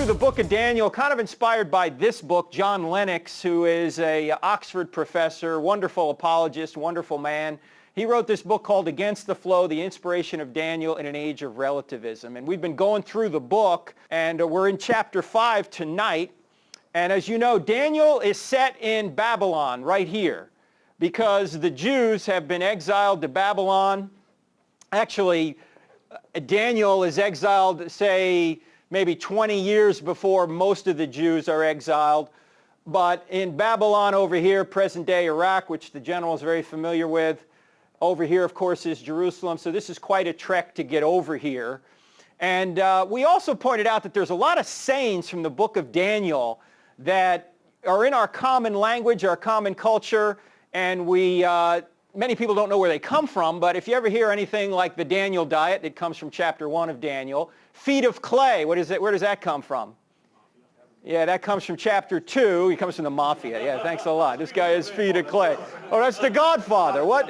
Through the book of Daniel, kind of inspired by this book. John Lennox, who is a Oxford professor, wonderful apologist, wonderful man. He wrote this book called Against the Flow, The Inspiration of Daniel in an Age of Relativism. And we've been going through the book, and we're in chapter 5 tonight. And as you know, Daniel is set in Babylon right here because the Jews have been exiled to Babylon. Actually, Daniel is exiled, say, maybe 20 years before most of the Jews are exiled. But in Babylon over here, present-day Iraq, which the general is very familiar with, over here, of course, is Jerusalem. So this is quite a trek to get over here. And we also pointed out that there's a lot of sayings from the book of Daniel that are in our common language, our common culture, and many people don't know where they come from, but if you ever hear anything like the Daniel diet, it comes from chapter 1 of Daniel. Feet of clay, where does that come from? Yeah, that comes from chapter 2. He comes from the mafia. Yeah, thanks a lot. This guy is feet of clay. Oh, that's the Godfather. What?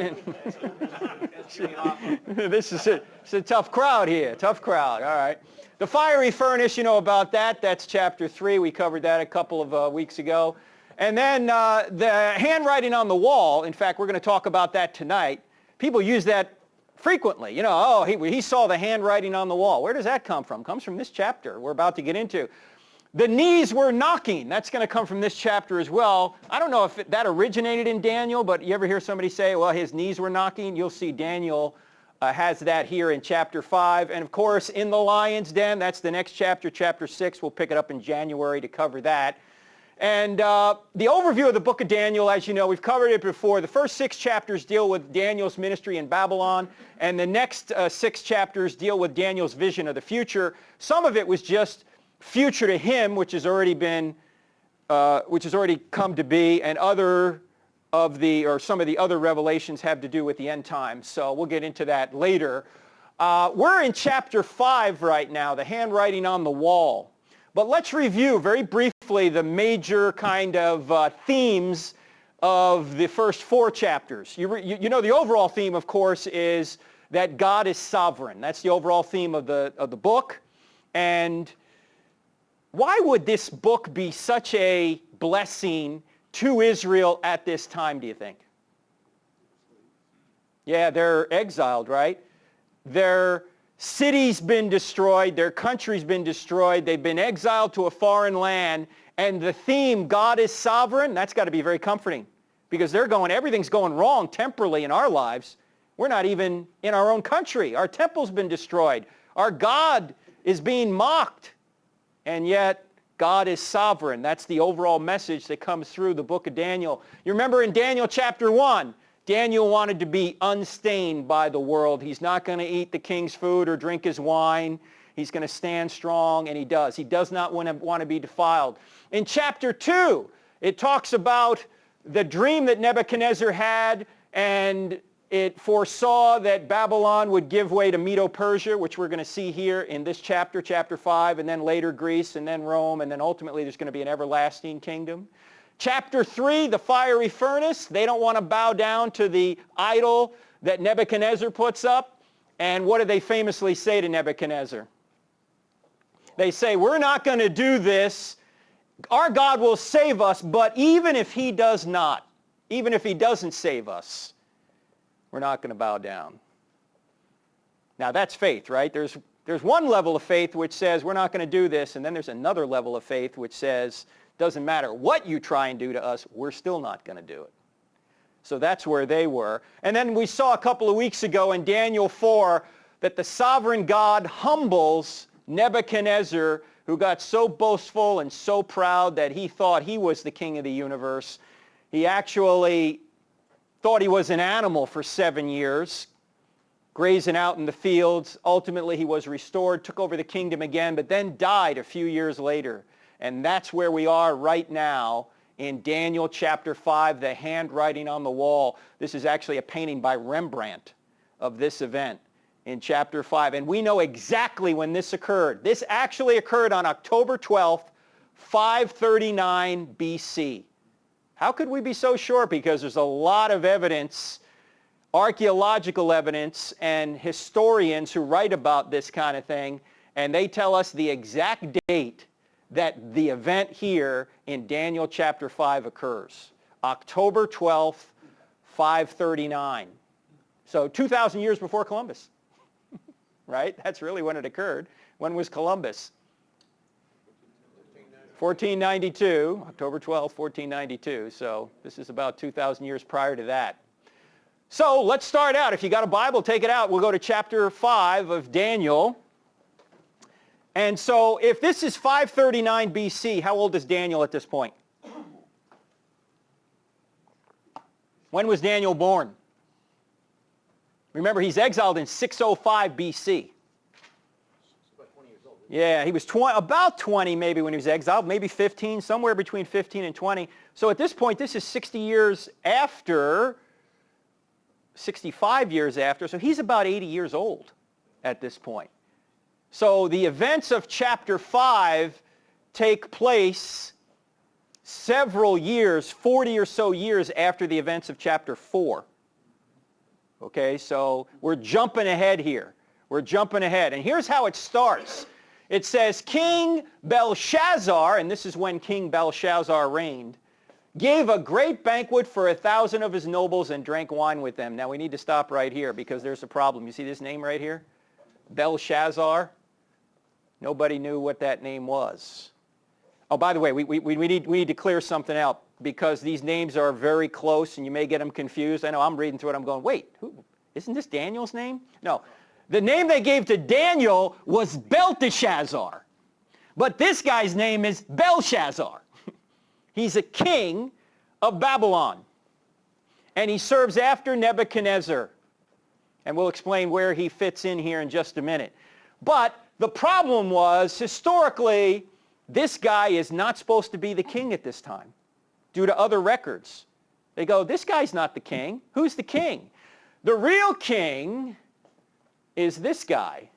This is it's a tough crowd here. Tough crowd. All right. The fiery furnace, you know about that. That's chapter 3. We covered that a couple of weeks ago. And then the handwriting on the wall, in fact, we're going to talk about that tonight. People use that frequently. You know, oh, he saw the handwriting on the wall. Where does that come from? It comes from this chapter we're about to get into. The knees were knocking. That's going to come from this chapter as well. I don't know if that originated in Daniel, but you ever hear somebody say, well, his knees were knocking? You'll see Daniel has that here in chapter 5. And of course, in the lion's den, that's the next chapter, chapter 6. We'll pick it up in January to cover that. And the overview of the book of Daniel, as you know, we've covered it before. The first 6 chapters deal with Daniel's ministry in Babylon, and the next 6 chapters deal with Daniel's vision of the future. Some of it was just future to him, which has already come to be, and some of the other revelations have to do with the end times. So we'll get into that later. We're in chapter 5 right now, the handwriting on the wall. But let's review very briefly the major kind of themes of the first 4 chapters. You know the overall theme, of course, is that God is sovereign. That's the overall theme of the book. And why would this book be such a blessing to Israel at this time, do you think? Yeah, they're exiled, right? Their city's been destroyed, their country's been destroyed, they've been exiled to a foreign land, and the theme, God is sovereign, that's got to be very comforting because everything's going wrong temporally in our lives. We're not even in our own country. Our temple's been destroyed. Our God is being mocked, and yet God is sovereign. That's the overall message that comes through the book of Daniel. You remember in Daniel chapter 1, Daniel wanted to be unstained by the world. He's not going to eat the king's food or drink his wine. He's going to stand strong, and he does. He does not want to be defiled. In chapter 2, it talks about the dream that Nebuchadnezzar had, and it foresaw that Babylon would give way to Medo-Persia, which we're going to see here in this chapter, chapter 5, and then later Greece, and then Rome, and then ultimately there's going to be an everlasting kingdom. Chapter 3, the fiery furnace. They don't want to bow down to the idol that Nebuchadnezzar puts up. And what do they famously say to Nebuchadnezzar? They say, we're not going to do this. Our God will save us, but even if he does not, even if he doesn't save us, we're not going to bow down. Now that's faith, right? There's one level of faith which says we're not going to do this, and then there's another level of faith which says doesn't matter what you try and do to us, we're still not going to do it. So that's where they were. And then we saw a couple of weeks ago in Daniel 4 that the sovereign God humbles Nebuchadnezzar, who got so boastful and so proud that he thought he was the king of the universe. He actually thought he was an animal for 7 years, grazing out in the fields. Ultimately, he was restored, took over the kingdom again, but then died a few years later. And that's where we are right now in Daniel chapter 5, the handwriting on the wall. This is actually a painting by Rembrandt of this event in chapter 5. And we know exactly when this occurred. This actually occurred on October 12th, 539 BC. How could we be so sure? Because there's a lot of evidence, archaeological evidence, and historians who write about this kind of thing, and they tell us the exact date that the event here in Daniel chapter 5 occurs. October 12th, 539. So 2,000 years before Columbus, right? That's really when it occurred. When was Columbus? 1492, October 12th, 1492. So this is about 2,000 years prior to that. So let's start out. If you got a Bible, take it out. We'll go to chapter 5 of Daniel. And so if this is 539 BC, how old is Daniel at this point? When was Daniel born? Remember, he's exiled in 605 BC. Yeah, he was about 20 maybe when he was exiled, maybe 15, somewhere between 15 and 20. So at this point, this is 60 years after, 65 years after, so he's about 80 years old at this point. So the events of chapter 5 take place several years, 40 or so years after the events of chapter 4. Okay, so we're jumping ahead here. We're jumping ahead. And here's how it starts. It says, King Belshazzar, and this is when King Belshazzar reigned, gave a great banquet for 1,000 of his nobles and drank wine with them. Now we need to stop right here because there's a problem. You see this name right here? Belshazzar. Nobody knew what that name was. Oh, by the way, we need to clear something out because these names are very close and you may get them confused. I know I'm reading through it. I'm going, wait, isn't this Daniel's name? No. The name they gave to Daniel was Belteshazzar. But this guy's name is Belshazzar. He's a king of Babylon. And he serves after Nebuchadnezzar. And we'll explain where he fits in here in just a minute. But the problem was, historically, this guy is not supposed to be the king at this time due to other records. They go, this guy's not the king. Who's the king? The real king is this guy,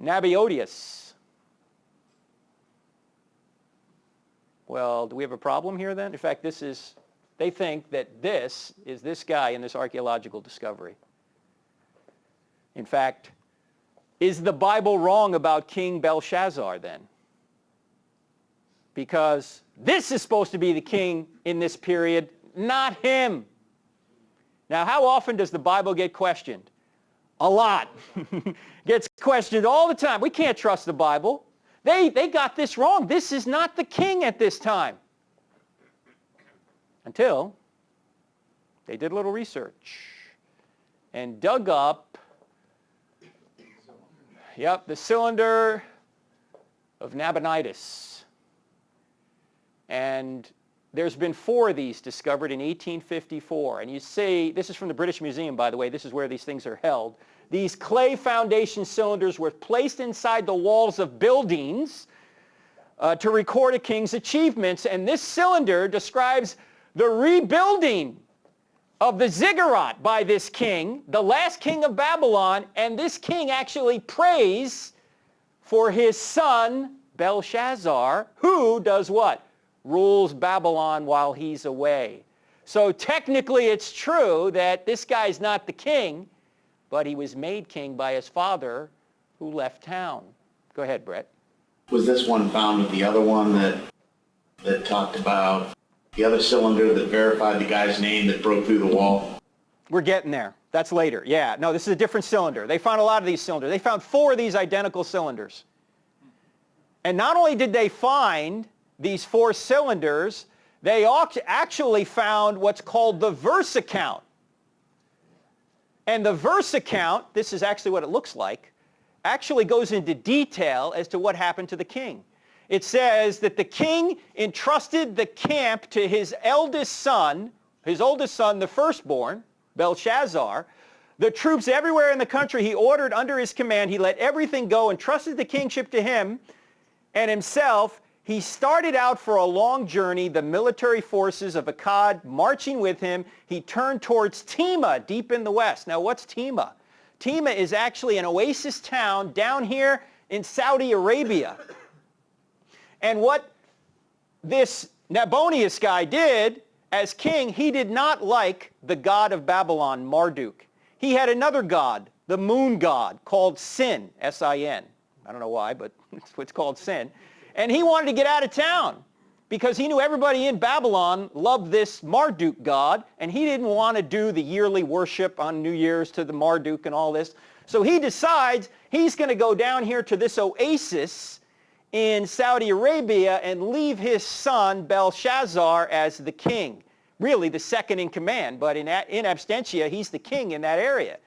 Nabonidus. Well, do we have a problem here then? In fact, they think that this is this guy in this archaeological discovery. In fact, is the Bible wrong about King Belshazzar then? Because this is supposed to be the king in this period, not him. Now, how often does the Bible get questioned? A lot. Gets questioned all the time. We can't trust the Bible. They got this wrong. This is not the king at this time. Until they did a little research and dug up, the cylinder of Nabonidus. And there's been 4 of these discovered in 1854. And you see, this is from the British Museum, by the way. This is where these things are held. These clay foundation cylinders were placed inside the walls of buildings to record a king's achievements. And this cylinder describes the rebuilding of the ziggurat by this king, the last king of Babylon. And this king actually prays for his son, Belshazzar, who does what? Rules Babylon while he's away. So technically it's true that this guy's not the king, but he was made king by his father who left town. Go ahead, Brett. Was this one found with the other one that talked about the other cylinder that verified the guy's name that broke through the wall? We're getting there. That's later. Yeah, no, this is a different cylinder. They found a lot of these cylinders. They found 4 of these identical cylinders. And not only did they find these 4 cylinders, they actually found what's called the verse account. And the verse account, this is actually what it looks like, actually goes into detail as to what happened to the king. It says that the king entrusted the camp to his oldest son, the firstborn, Belshazzar. The troops everywhere in the country he ordered under his command. He let everything go and trusted the kingship to him and himself. He started out for a long journey, the military forces of Akkad marching with him. He turned towards Tema, deep in the west. Now, what's Tema? Tema is actually an oasis town down here in Saudi Arabia. And what this Nabonidus guy did as king, he did not like the god of Babylon, Marduk. He had another god, the moon god, called Sin, S-I-N. I don't know why, but That's what's called sin. And he wanted to get out of town because he knew everybody in Babylon loved this Marduk god, and he didn't want to do the yearly worship on New Year's to the Marduk and all this. So he decides he's going to go down here to this oasis in Saudi Arabia and leave his son Belshazzar as the king. Really the second in command, but in absentia, he's the king in that area.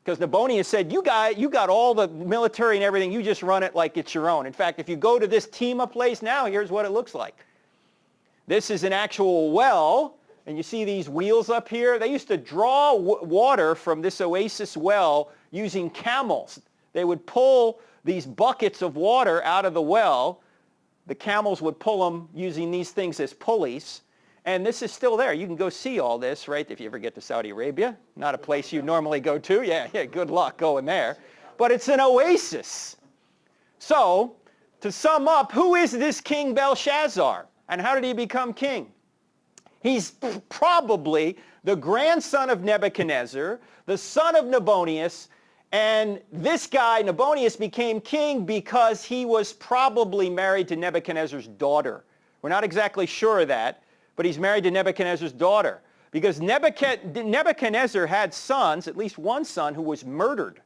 Because Nabonius said, you got all the military and everything, you just run it like it's your own. In fact, if you go to this Tema place now, here's what it looks like. This is an actual well, and you see these wheels up here. They used to draw water from this oasis well using camels. They would pull these buckets of water out of the well. The camels would pull them using these things as pulleys. And this is still there. You can go see all this, right, if you ever get to Saudi Arabia. Not a place you normally go to. Yeah, good luck going there. But it's an oasis. So, to sum up, who is this King Belshazzar? And how did he become king? He's probably the grandson of Nebuchadnezzar, the son of Nabonius, and this guy, Nabonius, became king because he was probably married to Nebuchadnezzar's daughter. We're not exactly sure of that, but he's married to Nebuchadnezzar's daughter. Because Nebuchadnezzar had sons, at least one son, who was murdered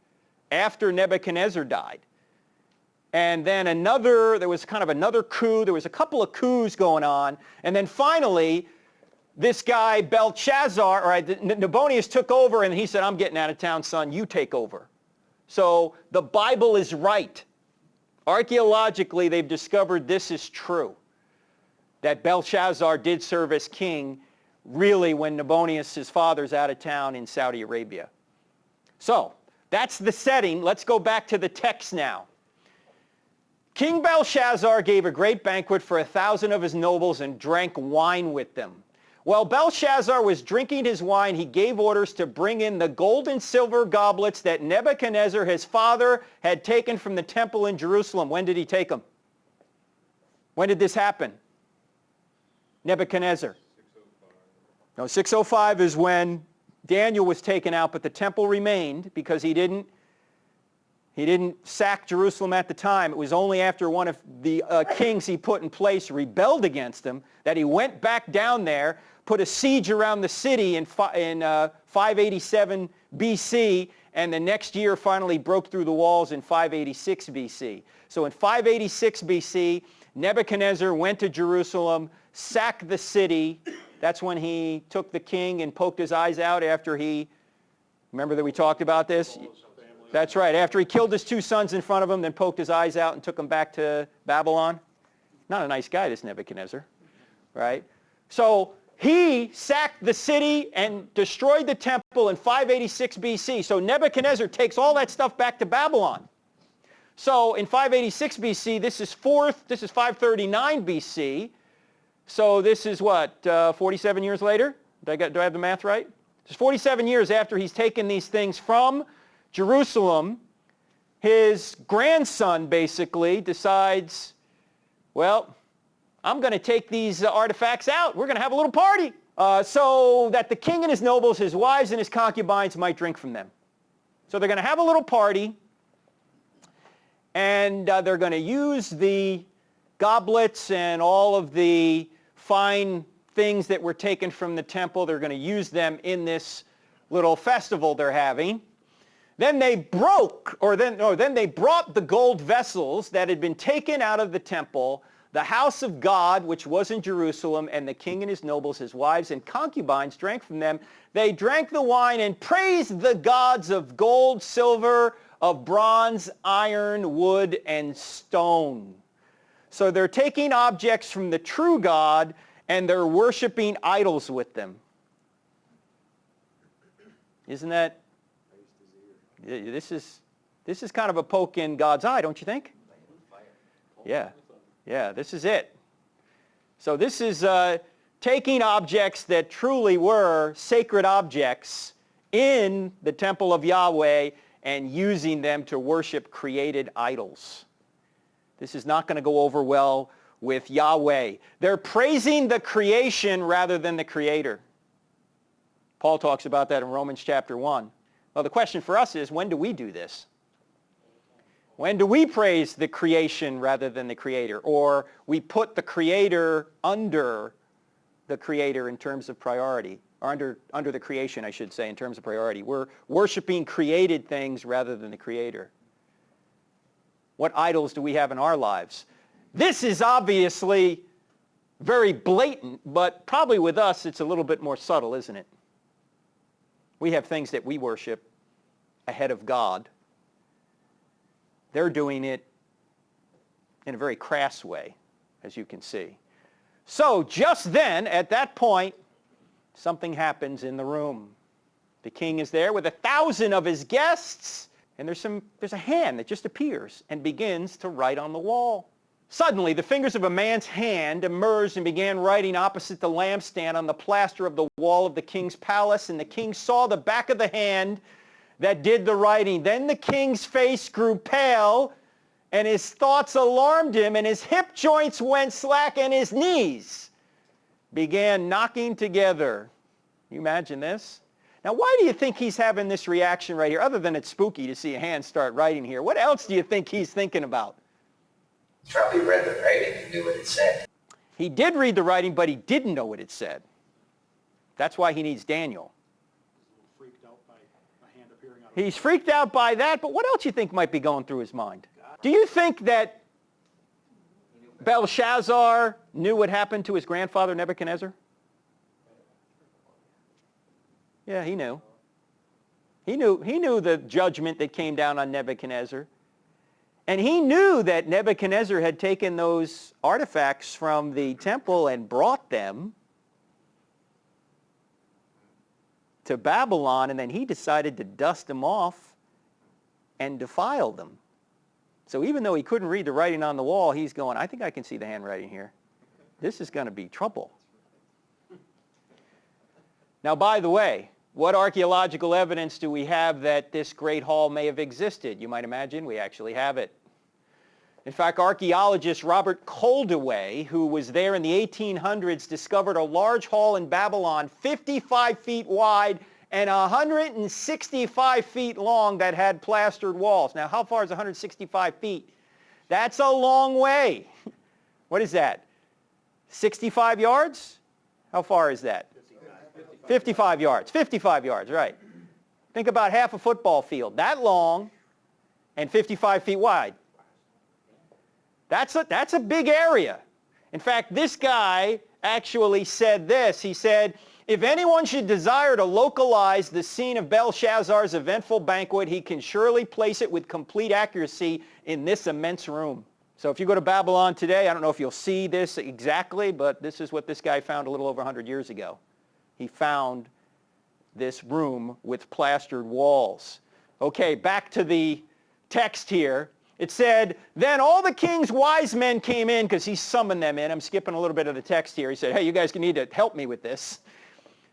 after Nebuchadnezzar died. And then there was kind of another coup. There was a couple of coups going on. And then finally, this guy, Belshazzar, Nabonius took over, and he said, I'm getting out of town, son. You take over. So the Bible is right. Archaeologically, they've discovered this is true, that Belshazzar did serve as king really when Nabonius, his father's out of town in Saudi Arabia. So that's the setting. Let's go back to the text now. King Belshazzar gave a great banquet for 1,000 of his nobles and drank wine with them. While Belshazzar was drinking his wine, he gave orders to bring in the gold and silver goblets that Nebuchadnezzar, his father, had taken from the temple in Jerusalem. When did he take them? When did this happen? Nebuchadnezzar. 605. No, 605 is when Daniel was taken out, but the temple remained because he didn't sack Jerusalem at the time. It was only after one of the kings he put in place rebelled against him that he went back down there, put a siege around the city in 587 BC, and the next year finally broke through the walls in 586 BC. So in 586 BC, Nebuchadnezzar went to Jerusalem, sacked the city. That's when he took the king and poked his eyes out after he, remember that we talked about this? That's right. After he killed his two sons in front of him, then poked his eyes out and took them back to Babylon. Not a nice guy, this Nebuchadnezzar, right? So he sacked the city and destroyed the temple in 586 BC. So Nebuchadnezzar takes all that stuff back to Babylon. So in 586 BC, this is 539 BC. So this is what, 47 years later? Do I have the math right? It's 47 years after he's taken these things from Jerusalem. His grandson basically decides, well, I'm going to take these artifacts out. We're going to have a little party so that the king and his nobles, his wives and his concubines might drink from them. So they're going to have a little party, and they're going to use the goblets and all of the fine things that were taken from the temple. They're going to use them in this little festival they're having. Then they brought the gold vessels that had been taken out of the temple, the house of God, which was in Jerusalem, and the king and his nobles, his wives and concubines drank from them. They drank the wine and praised the gods of gold, silver, of bronze, iron, wood, and stone. So they're taking objects from the true God and they're worshiping idols with them. Isn't that? This is kind of a poke in God's eye, don't you think? Yeah, this is it. So this is taking objects that truly were sacred objects in the temple of Yahweh and using them to worship created idols. This is not going to go over well with Yahweh. They're praising the creation rather than the Creator. Paul talks about that in Romans chapter 1. Well, the question for us is, when do we do this? When do we praise the creation rather than the Creator? Or we put the Creator under the Creator in terms of priority, or under the creation, I should say, in terms of priority. We're worshiping created things rather than the Creator. What idols do we have in our lives? This is obviously very blatant, but probably with us it's a little bit more subtle, isn't it? We have things that we worship ahead of God. They're doing it in a very crass way, as you can see. So just then, at that point, something happens in the room. The king is there with 1,000 of his guests, and there's a hand that just appears and begins to write on the wall. Suddenly, the fingers of a man's hand emerged and began writing opposite the lampstand on the plaster of the wall of the king's palace, and the king saw the back of the hand that did the writing. Then the king's face grew pale, and his thoughts alarmed him, and his hip joints went slack, and his knees began knocking together. Can you imagine this? Now, why do you think he's having this reaction right here, other than it's spooky to see a hand start writing here? What else do you think he's thinking about? He probably read the writing and knew what it said. He did read the writing, but he didn't know what it said. That's why he needs Daniel. He's freaked out by that, but what else do you think might be going through his mind? Do you think that Belshazzar knew what happened to his grandfather Nebuchadnezzar? Yeah, he knew. He knew the judgment that came down on Nebuchadnezzar. And he knew that Nebuchadnezzar had taken those artifacts from the temple and brought them to Babylon, and then he decided to dust them off and defile them. So even though he couldn't read the writing on the wall, he's going, I think I can see the handwriting here. This is going to be trouble. Now, by the way, what archaeological evidence do we have that this great hall may have existed? You might imagine we actually have it. In fact, archaeologist Robert Coldaway, who was there in the 1800s, discovered a large hall in Babylon, 55 feet wide and 165 feet long, that had plastered walls. Now, how far is 165 feet? That's a long way. What is that? 65 yards? How far is that? 55 yards. 55 yards, right. Think about half a football field. That long and 55 feet wide. That's a big area. In fact, this guy actually said this. He said, if anyone should desire to localize the scene of Belshazzar's eventful banquet, he can surely place it with complete accuracy in this immense room. So if you go to Babylon today, I don't know if you'll see this exactly, but this is what this guy found a little over 100 years ago. He found this room with plastered walls. Okay, back to the text here. It said, then all the king's wise men came in, because he summoned them in. I'm skipping a little bit of the text here. He said, hey, you guys need to help me with this.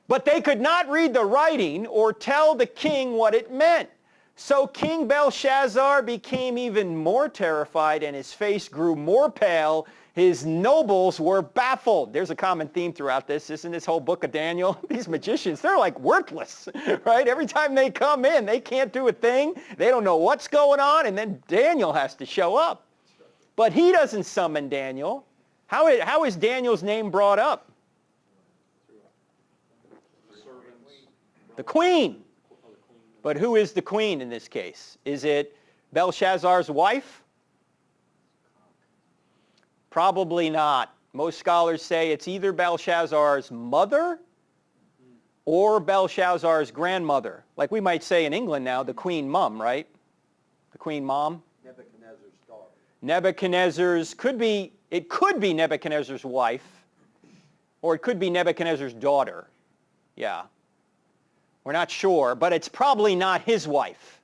But they could not read the writing or tell the king what it meant. So King Belshazzar became even more terrified, and his face grew more pale. His nobles were baffled. There's a common theme throughout this, isn't this whole book of Daniel? These magicians, they're like worthless, right? Every time they come in, they can't do a thing. They don't know what's going on, and then Daniel has to show up. But he doesn't summon Daniel. How is Daniel's name brought up? The queen. But who is the queen in this case? Is it Belshazzar's wife? Probably not. Most scholars say it's either Belshazzar's mother or Belshazzar's grandmother. Like we might say in England now, the queen mum, right? The queen mom. Nebuchadnezzar's daughter. It could be Nebuchadnezzar's wife, or it could be Nebuchadnezzar's daughter. Yeah. We're not sure, but it's probably not his wife.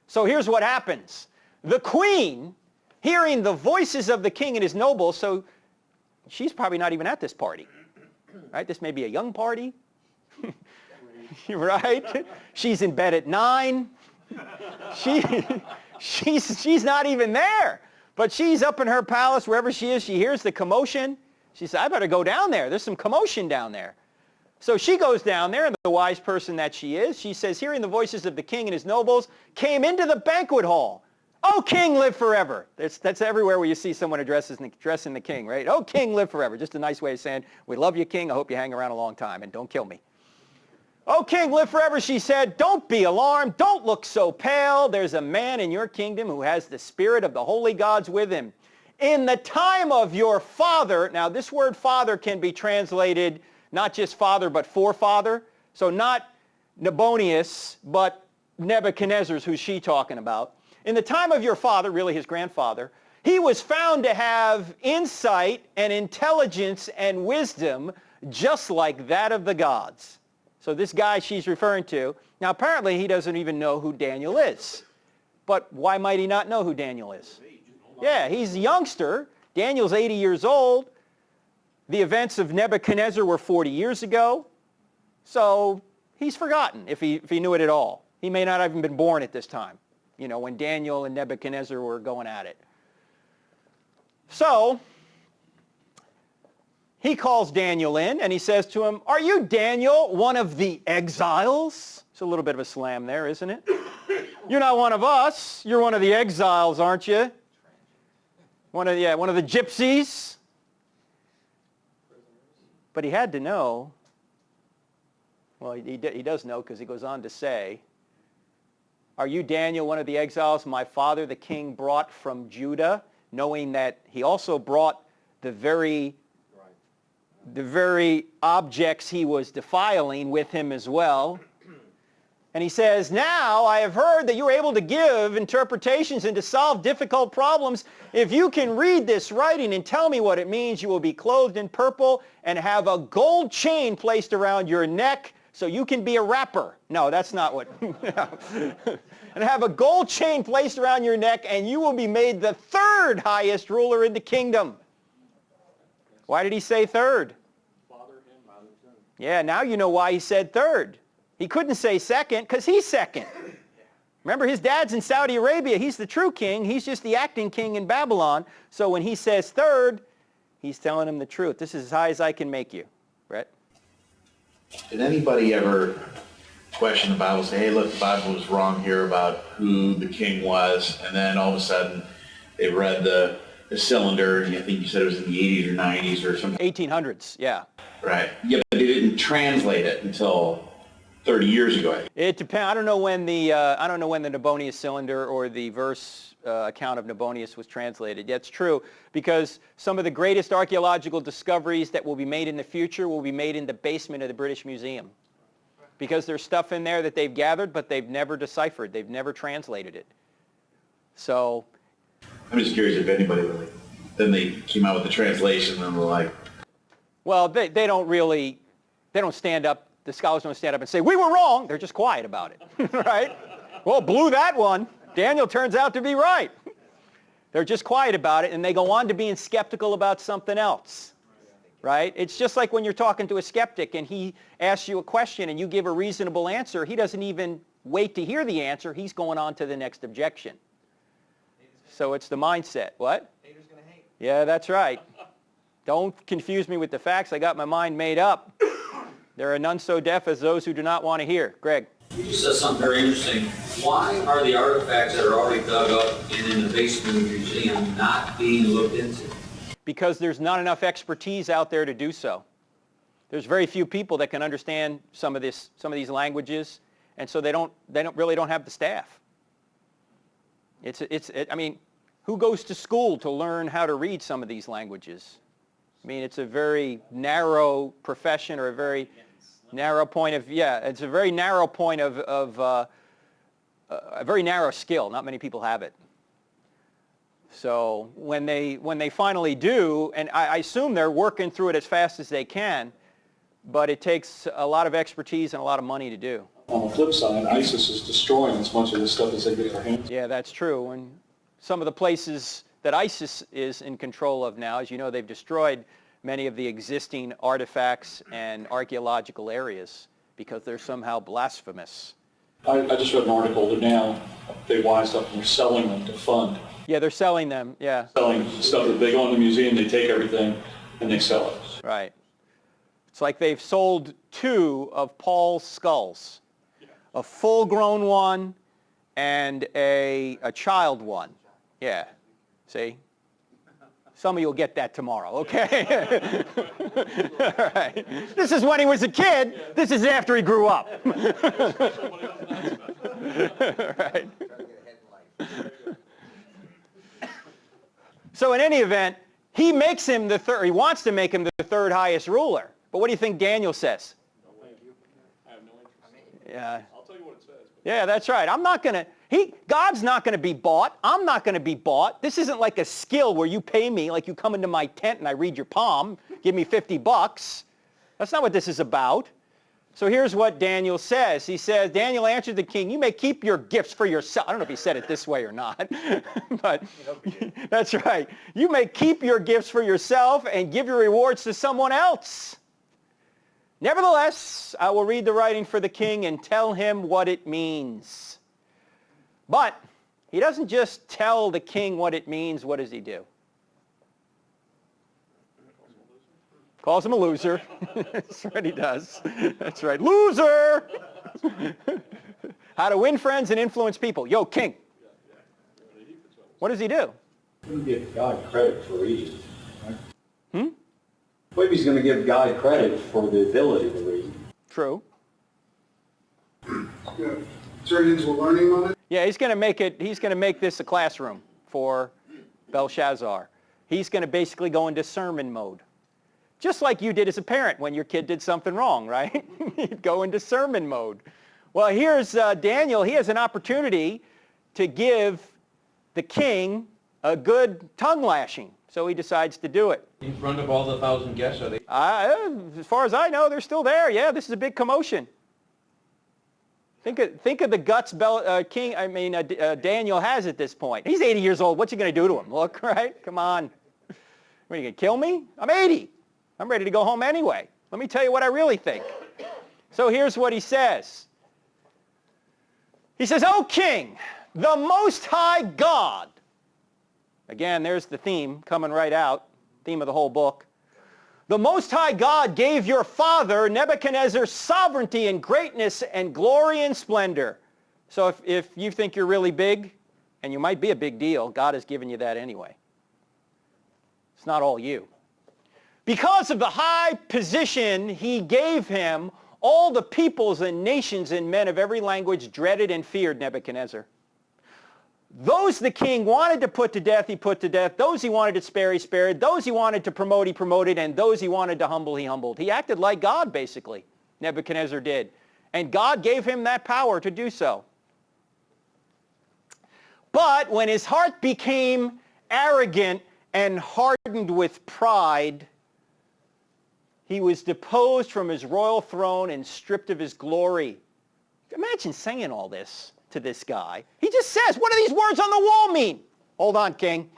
So here's what happens. The queen, hearing the voices of the king and his nobles, so she's probably not even at this party, right? This may be a young party, right? She's in bed at 9. She's not even there, but she's up in her palace, wherever she is. She hears the commotion. She says, I better go down there. There's some commotion down there. So she goes down there, and the wise person that she is, she says, hearing the voices of the king and his nobles, came into the banquet hall. Oh, king, live forever. That's everywhere where you see someone addressing the king, right? Oh, king, live forever. Just a nice way of saying, we love you, king. I hope you hang around a long time and don't kill me. Oh, king, live forever, she said. Don't be alarmed. Don't look so pale. There's a man in your kingdom who has the spirit of the holy gods with him. In the time of your father, now this word father can be translated not just father, but forefather. So not Nabonius, but Nebuchadnezzar's, who's she talking about. In the time of your father, really his grandfather, he was found to have insight and intelligence and wisdom just like that of the gods. So this guy she's referring to, now apparently he doesn't even know who Daniel is. But why might he not know who Daniel is? Yeah, he's a youngster. Daniel's 80 years old. The events of Nebuchadnezzar were 40 years ago. So he's forgotten if he knew it at all. He may not have even been born at this time, you know, when Daniel and Nebuchadnezzar were going at it. So he calls Daniel in and he says to him, are you Daniel, one of the exiles? It's a little bit of a slam there, isn't it? You're not one of us. You're one of the exiles, aren't you? One of the gypsies. But he had to know. Well, he does know because he goes on to say, are you Daniel, one of the exiles my father the king brought from Judah, knowing that he also brought the very objects he was defiling with him as well. And he says, now I have heard that you are able to give interpretations and to solve difficult problems. If you can read this writing and tell me what it means, you will be clothed in purple and have a gold chain placed around your neck so you can be a rapper. No, that's not what. And have a gold chain placed around your neck and you will be made the third highest ruler in the kingdom. Why did he say third? Yeah, now you know why he said third. He couldn't say second because he's second. Remember, his dad's in Saudi Arabia. He's the true king. He's just the acting king in Babylon. So when he says third, he's telling him the truth. This is as high as I can make you. Brett? Did anybody ever question the Bible, say, hey, look, the Bible was wrong here about who the king was, and then all of a sudden they read the cylinder, and I think you said it was in the 80s or 90s or something. 1800s, yeah. Right. Yeah, but they didn't translate it until 30 years ago. It depends. I don't know when the Nabonius cylinder or the verse account of Nabonius was translated. That's true, because some of the greatest archaeological discoveries that will be made in the future will be made in the basement of the British Museum, because there's stuff in there that they've gathered, but they've never deciphered. They've never translated it. So I'm just curious if anybody really, then they came out with the translation and were like, well, they don't stand up. The scholars don't stand up and say, we were wrong. They're just quiet about it, right? Well, blew that one. Daniel turns out to be right. They're just quiet about it, and they go on to being skeptical about something else, right? It's just like when you're talking to a skeptic and he asks you a question and you give a reasonable answer. He doesn't even wait to hear the answer. He's going on to the next objection. So it's the mindset. What? Haters gonna hate. Yeah, that's right. Don't confuse me with the facts. I got my mind made up. There are none so deaf as those who do not want to hear. Greg. You just said something very interesting. Why are the artifacts that are already dug up and in the basement of the museum not being looked into? Because there's not enough expertise out there to do so. There's very few people that can understand some of these languages, and so they don't really have the staff. I mean, who goes to school to learn how to read some of these languages? I mean, it's a very narrow profession, or a very narrow point of, it's a very narrow point of a very narrow skill. Not many people have it. So when they finally do, and I assume they're working through it as fast as they can, but it takes a lot of expertise and a lot of money to do. On the flip side, ISIS is destroying as much of this stuff as they get their hands on. Yeah, that's true. And some of the places that ISIS is in control of now, as you know, they've destroyed many of the existing artifacts and archaeological areas because they're somehow blasphemous. I just read an article that now they wised up and they're selling them to fund. Yeah, they're selling them, yeah. Selling stuff that they go in the museum, they take everything, and they sell it. Right. It's like they've sold 2 of Paul's skulls. A full-grown one and a child one. Yeah, see? Some of you will get that tomorrow, okay? All right. This is when he was a kid. This is after he grew up. Right. So in any event, he makes him the third. He wants to make him the third highest ruler. But what do you think Daniel says? No, thank you. I have no interest. Yeah. I'll tell you what it says. Yeah, that's right. I'm not going to, God's not going to be bought. I'm not going to be bought. This isn't like a skill where you pay me, like you come into my tent and I read your palm, give me $50. That's not what this is about. So here's what Daniel says. He says, Daniel answered the king, you may keep your gifts for yourself. I don't know if he said it this way or not, but that's right. You may keep your gifts for yourself and give your rewards to someone else. Nevertheless, I will read the writing for the king and tell him what it means. But he doesn't just tell the king what it means. What does he do? Calls him a loser. That's what he does. That's right. Loser! How to win friends and influence people. Yo, king. What does he do? He's going to give God credit for reading. Right? I believe he's going to give God credit for the ability to read. True. Yeah. Turn it into a learning moment? Yeah, he's going to make this a classroom for Belshazzar. He's going to basically go into sermon mode. Just like you did as a parent when your kid did something wrong, right? You'd go into sermon mode. Well, here's Daniel. He has an opportunity to give the king a good tongue lashing. So he decides to do it. In front of all the 1,000 guests, are they? As far as I know, they're still there. Yeah, this is a big commotion. Think of the guts Daniel has at this point. He's 80 years old. What's he going to do to him? Look, right? Come on. What, are you going to kill me? I'm 80. I'm ready to go home anyway. Let me tell you what I really think. So here's what he says. He says, O king, the Most High God. Again, there's the theme coming right out, theme of the whole book. The Most High God gave your father Nebuchadnezzar sovereignty and greatness and glory and splendor. So if you think you're really big, and you might be a big deal, God has given you that anyway. It's not all you. Because of the high position he gave him, all the peoples and nations and men of every language dreaded and feared Nebuchadnezzar. Those the king wanted to put to death, he put to death. Those he wanted to spare, he spared. Those he wanted to promote, he promoted. And those he wanted to humble, he humbled. He acted like God, basically, Nebuchadnezzar did. And God gave him that power to do so. But when his heart became arrogant and hardened with pride, he was deposed from his royal throne and stripped of his glory. Imagine saying all this to this guy. He just says, what do these words on the wall mean? Hold on, king.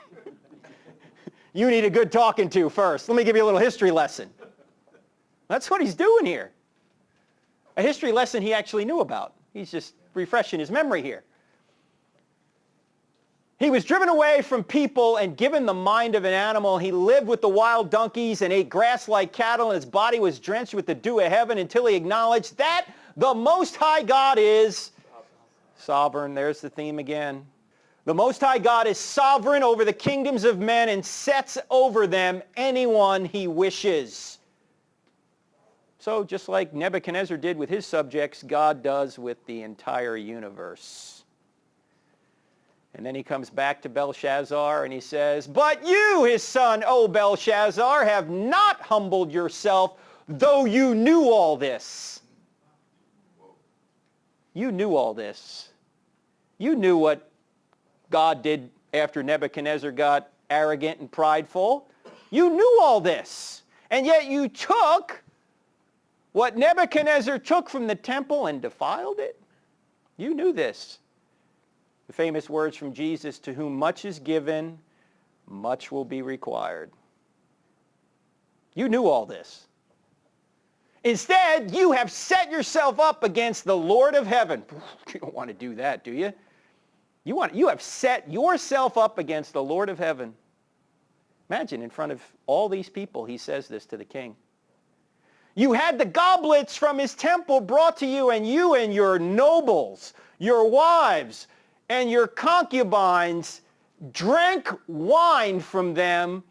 You need a good talking to first. Let me give you a little history lesson. That's what he's doing here. A history lesson he actually knew about. He's just refreshing his memory here. He was driven away from people and given the mind of an animal. He lived with the wild donkeys and ate grass like cattle, and his body was drenched with the dew of heaven until he acknowledged that the Most High God is sovereign. There's the theme again. The Most High God is sovereign over the kingdoms of men and sets over them anyone he wishes. So just like Nebuchadnezzar did with his subjects, God does with the entire universe. And then he comes back to Belshazzar and he says, but you, his son, O Belshazzar, have not humbled yourself, though you knew all this. You knew all this. You knew what God did after Nebuchadnezzar got arrogant and prideful. You knew all this. And yet you took what Nebuchadnezzar took from the temple and defiled it. You knew this. The famous words from Jesus, to whom much is given, much will be required. You knew all this. Instead, you have set yourself up against the Lord of heaven. You don't want to do that, do you? You have set yourself up against the Lord of heaven. Imagine in front of all these people, he says this to the king. You had the goblets from his temple brought to you and your nobles, your wives, and your concubines drank wine from them,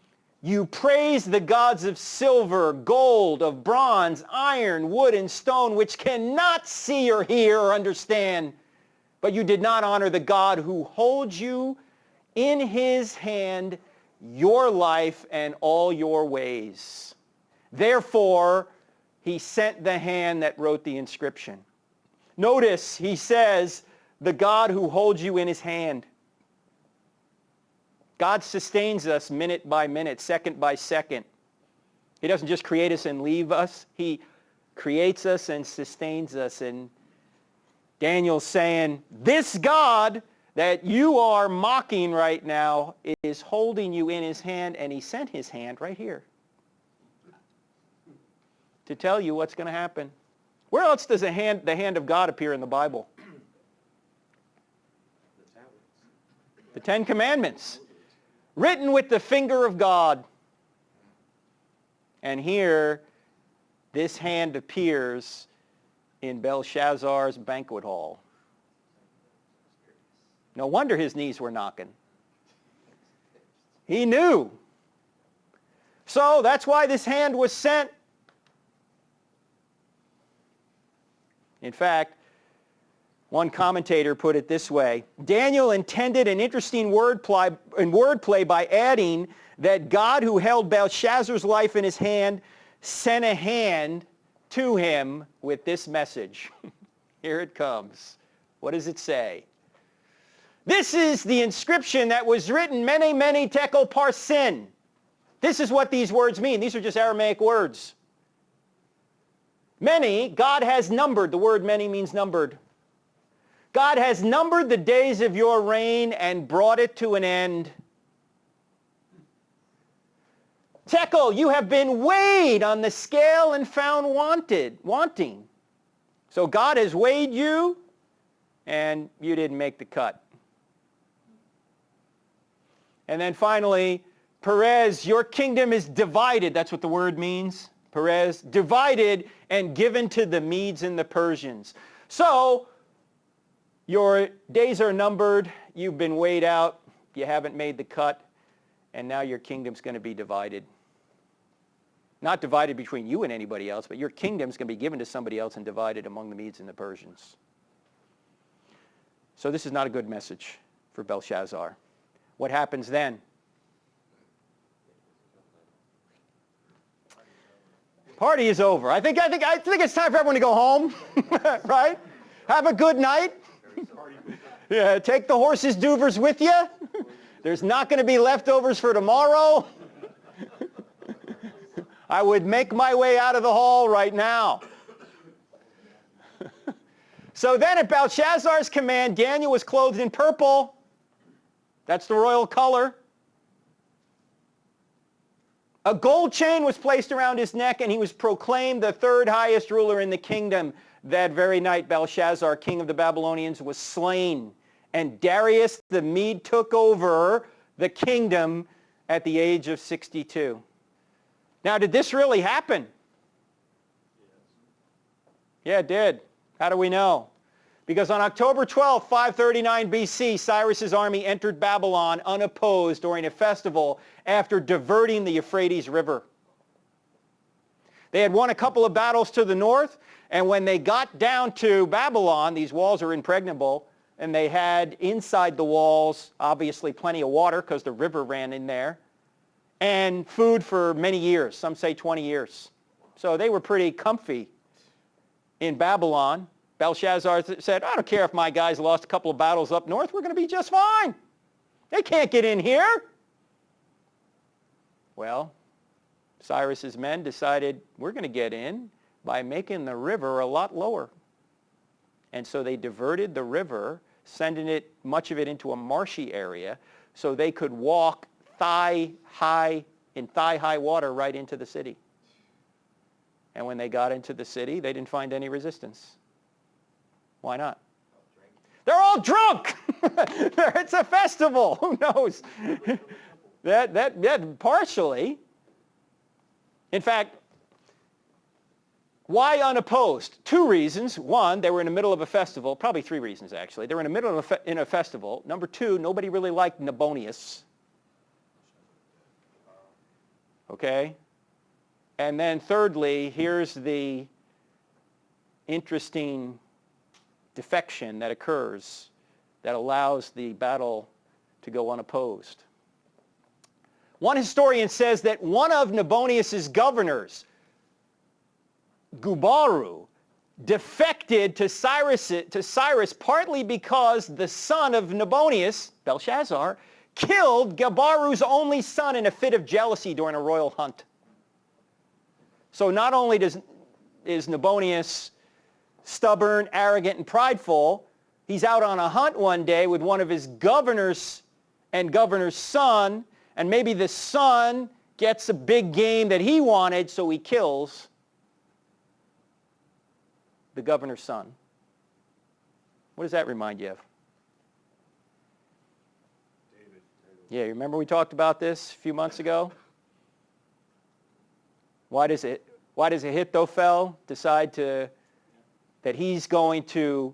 you praise the gods of silver, gold, of bronze, iron, wood, and stone, which cannot see or hear or understand. But you did not honor the God who holds you in his hand, your life and all your ways. Therefore, he sent the hand that wrote the inscription. Notice he says, the God who holds you in his hand. God sustains us minute by minute, second by second. He doesn't just create us and leave us. He creates us and sustains us. And Daniel's saying, this God that you are mocking right now is holding you in his hand, and he sent his hand right here to tell you what's going to happen. Where else does the hand of God appear in the Bible? The Ten Commandments, written with the finger of God. And here, this hand appears in Belshazzar's banquet hall. No wonder his knees were knocking. He knew. So that's why this hand was sent. In fact, one commentator put it this way: Daniel intended an interesting wordplay by adding that God, who held Belshazzar's life in his hand, sent a hand to him with this message. Here it comes. What does it say? This is the inscription that was written, Mene, Mene, Tekel, Parsin. This is what these words mean. These are just Aramaic words. Many, God has numbered. The word many means numbered. God has numbered the days of your reign and brought it to an end. Tekel, you have been weighed on the scale and found wanting. So God has weighed you, and you didn't make the cut. And then finally, Perez, your kingdom is divided. That's what the word means. Perez, divided and given to the Medes and the Persians. So, your days are numbered, you've been weighed out, you haven't made the cut, and now your kingdom's going to be divided. Not divided between you and anybody else, but your kingdom's going to be given to somebody else and divided among the Medes and the Persians. So this is not a good message for Belshazzar. What happens then? Party is over. I think it's time for everyone to go home, right? Have a good night. Yeah, take the horses' duvers with you. There's not going to be leftovers for tomorrow. I would make my way out of the hall right now. So then at Belshazzar's command, Daniel was clothed in purple. That's the royal color. A gold chain was placed around his neck, and he was proclaimed the third highest ruler in the kingdom. That very night, Belshazzar, king of the Babylonians, was slain, and Darius the Mede took over the kingdom at the age of 62. Now, did this really happen? Yeah, it did. How do we know? Because on October 12, 539 BC, Cyrus's army entered Babylon unopposed during a festival after diverting the Euphrates River. They had won a couple of battles to the north, and when they got down to Babylon, these walls are impregnable, and they had inside the walls, obviously, plenty of water because the river ran in there, and food for many years, some say 20 years. So they were pretty comfy in Babylon. Belshazzar said, I don't care if my guys lost a couple of battles up north, we're going to be just fine. They can't get in here. Well, Cyrus's men decided, we're going to get in by making the river a lot lower. And so they diverted the river, sending much of it into a marshy area, so they could walk thigh-high water right into the city. And when they got into the city, they didn't find any resistance. Why not? They're all drunk. It's a festival. Who knows? That partially. In fact, Why unopposed? Two reasons. One, they were in the middle of a festival. Probably three reasons, actually. They were in the middle of a festival. Number two, nobody really liked Nabonidus. Okay? And then thirdly, here's the interesting defection that occurs that allows the battle to go unopposed. One historian says that one of Nabonidus' governors, Gubaru, defected to Cyrus partly because the son of Nabonidus, Belshazzar, killed Gubaru's only son in a fit of jealousy during a royal hunt. So not only is Nabonidus stubborn, arrogant, and prideful, he's out on a hunt one day with one of his governors and governor's son, and maybe the son gets a big game that he wanted, so he kills the governor's son. What does that remind you of? David. Yeah, you remember we talked about this a few months ago? Why does Ahithophel decide that he's going to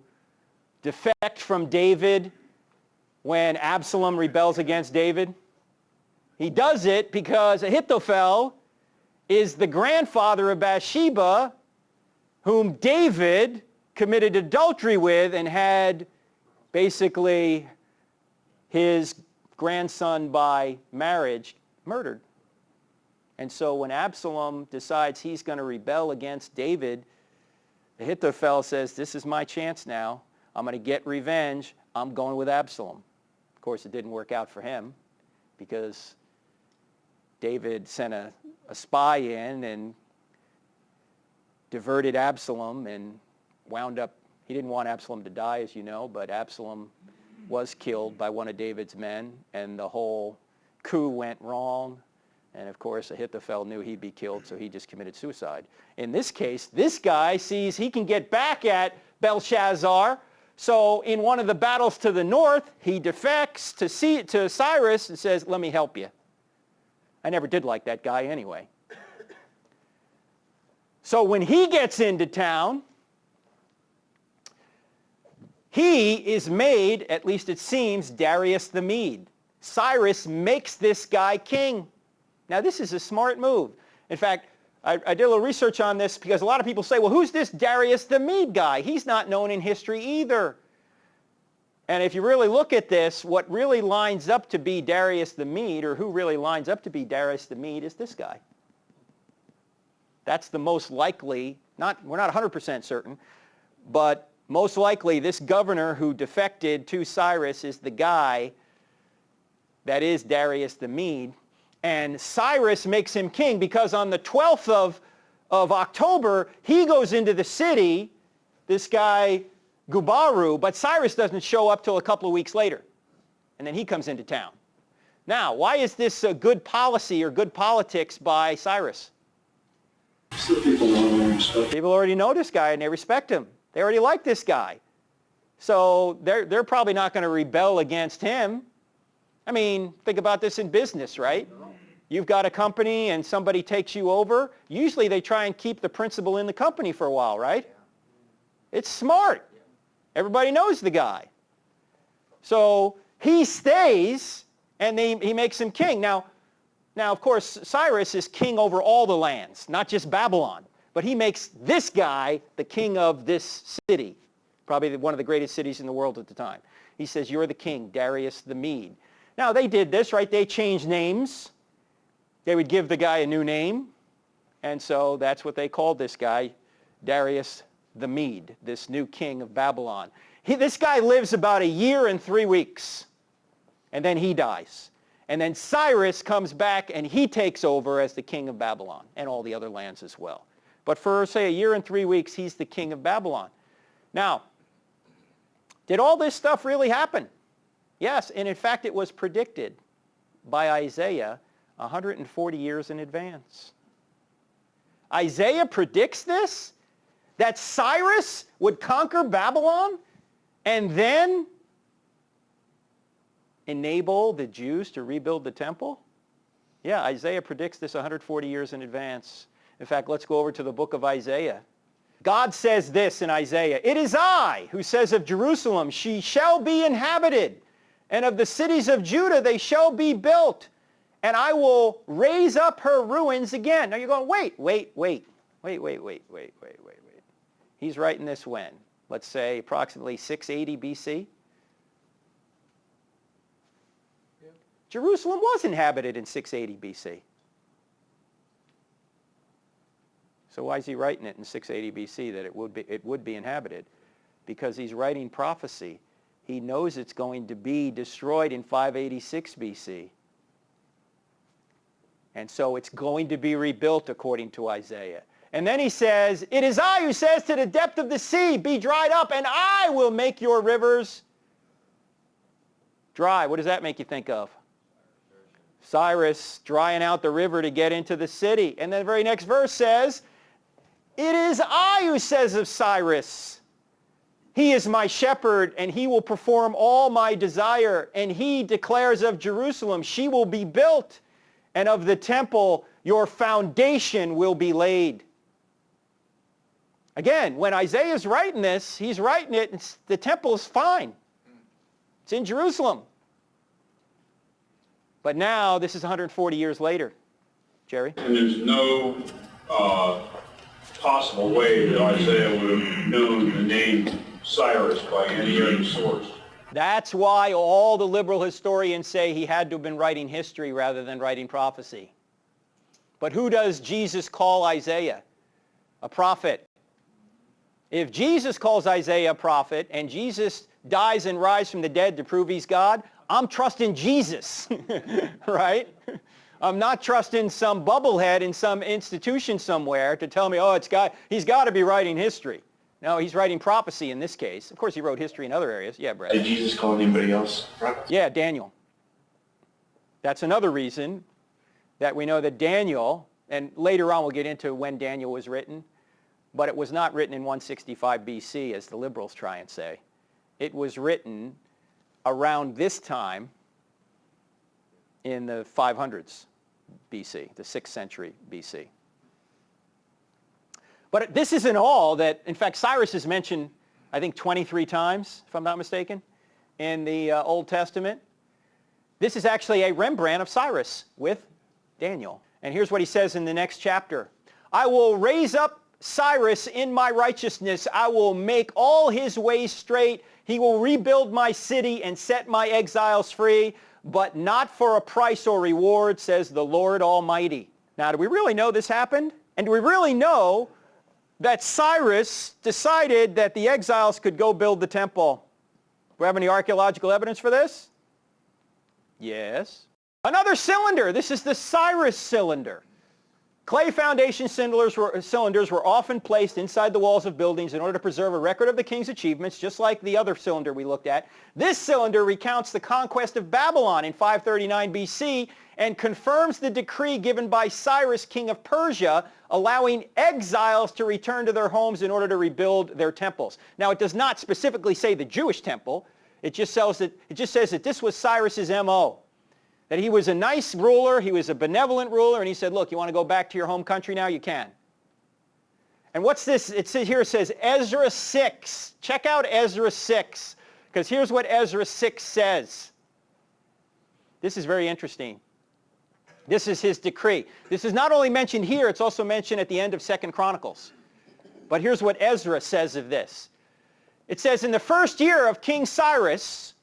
defect from David when Absalom rebels against David? He does it because Ahithophel is the grandfather of Bathsheba, whom David committed adultery with and had basically his grandson by marriage murdered. And so when Absalom decides he's going to rebel against David, Ahithophel says, this is my chance now. I'm going to get revenge. I'm going with Absalom. Of course, it didn't work out for him because David sent a spy in and diverted Absalom and wound up, he didn't want Absalom to die, as you know, but Absalom was killed by one of David's men, and the whole coup went wrong. And of course, Ahithophel knew he'd be killed, so he just committed suicide. In this case, this guy sees he can get back at Belshazzar, so in one of the battles to the north, he defects to Cyrus and says, let me help you. I never did like that guy anyway. So when he gets into town, he is made, at least it seems, Darius the Mede. Cyrus makes this guy king. Now this is a smart move. In fact, I did a little research on this because a lot of people say, well, who's this Darius the Mede guy? He's not known in history either. And if you really look at this, what really lines up to be Darius the Mede, or who really lines up to be Darius the Mede, is this guy. That's the most likely, we're not 100% certain, but most likely this governor who defected to Cyrus is the guy that is Darius the Mede. And Cyrus makes him king because on the 12th of October, he goes into the city, this guy Gubaru, but Cyrus doesn't show up till a couple of weeks later. And then he comes into town. Now, why is this a good policy or good politics by Cyrus? So people know stuff. People already know this guy and they respect him. They already like this guy. So they're probably not going to rebel against him. I mean, think about this in business, right? You've got a company and somebody takes you over. Usually they try and keep the principal in the company for a while, right? It's smart. Everybody knows the guy. So he stays and he makes him king. Now, of course, Cyrus is king over all the lands, not just Babylon. But he makes this guy the king of this city, probably one of the greatest cities in the world at the time. He says, you're the king, Darius the Mede. Now, they did this, right? They changed names. They would give the guy a new name. And so that's what they called this guy, Darius the Mede, this new king of Babylon. This guy lives about 1 year and 3 weeks, and then he dies. And then Cyrus comes back, and he takes over as the king of Babylon and all the other lands as well. But for, say, 1 year and 3 weeks, he's the king of Babylon. Now, did all this stuff really happen? Yes, and in fact, it was predicted by Isaiah 140 years in advance. Isaiah predicts this, that Cyrus would conquer Babylon and then enable the Jews to rebuild the temple? Yeah, Isaiah predicts this 140 years in advance. In fact, let's go over to the book of Isaiah. God says this in Isaiah, "It is I who says of Jerusalem, she shall be inhabited, and of the cities of Judah they shall be built, and I will raise up her ruins again." Now you're going, wait. He's writing this when? Let's say approximately 680 BC. Yeah. Jerusalem was inhabited in 680 BC. So why is he writing it in 680 BC that it would be inhabited? Because he's writing prophecy. He knows it's going to be destroyed in 586 BC. And so it's going to be rebuilt according to Isaiah. And then he says, "It is I who says to the depth of the sea, be dried up, and I will make your rivers dry." What does that make you think of? Cyrus drying out the river to get into the city. And then the very next verse says, "It is I who says of Cyrus, he is my shepherd, and he will perform all my desire. And he declares of Jerusalem, she will be built, and of the temple your foundation will be laid." Again, when Isaiah's writing this, he's writing it, the temple is fine. It's in Jerusalem. But now, this is 140 years later. Jerry? And there's no possible way that Isaiah would have known the name Cyrus by any other source. That's why all the liberal historians say he had to have been writing history rather than writing prophecy. But who does Jesus call Isaiah? A prophet. If Jesus calls Isaiah a prophet and Jesus dies and rises from the dead to prove he's God, I'm trusting Jesus, right? I'm not trusting some bubblehead in some institution somewhere to tell me, oh, he's got to be writing history. No, he's writing prophecy in this case. Of course, he wrote history in other areas. Yeah, Brett. Did Jesus call anybody else prophet? Yeah, Daniel. That's another reason that we know that Daniel, and later on we'll get into when Daniel was written, but it was not written in 165 BC, as the liberals try and say. It was written around this time in the 500s BC, the 6th century BC. But this isn't all that, in fact, Cyrus is mentioned, I think, 23 times, if I'm not mistaken, in the Old Testament. This is actually a Rembrandt of Cyrus with Daniel. And here's what he says in the next chapter. "I will raise up Cyrus in my righteousness. I will make all his ways straight. He will rebuild my city and set my exiles free, but not for a price or reward, says the Lord Almighty." Now, do we really know this happened? And do we really know that Cyrus decided that the exiles could go build the temple? Do we have any archaeological evidence for this? Yes. Another cylinder. This is the Cyrus cylinder. Clay foundation cylinders were often placed inside the walls of buildings in order to preserve a record of the king's achievements, just like the other cylinder we looked at. This cylinder recounts the conquest of Babylon in 539 BC and confirms the decree given by Cyrus, king of Persia, allowing exiles to return to their homes in order to rebuild their temples. Now, it does not specifically say the Jewish temple. It just says that this was Cyrus's M.O., that he was a nice ruler, he was a benevolent ruler, and he said, look, you want to go back to your home country now? You can. And what's this? It says Ezra 6. Check out Ezra 6, because here's what Ezra 6 says. This is very interesting. This is his decree. This is not only mentioned here, it's also mentioned at the end of 2 Chronicles. But here's what Ezra says of this. It says, "In the first year of King Cyrus,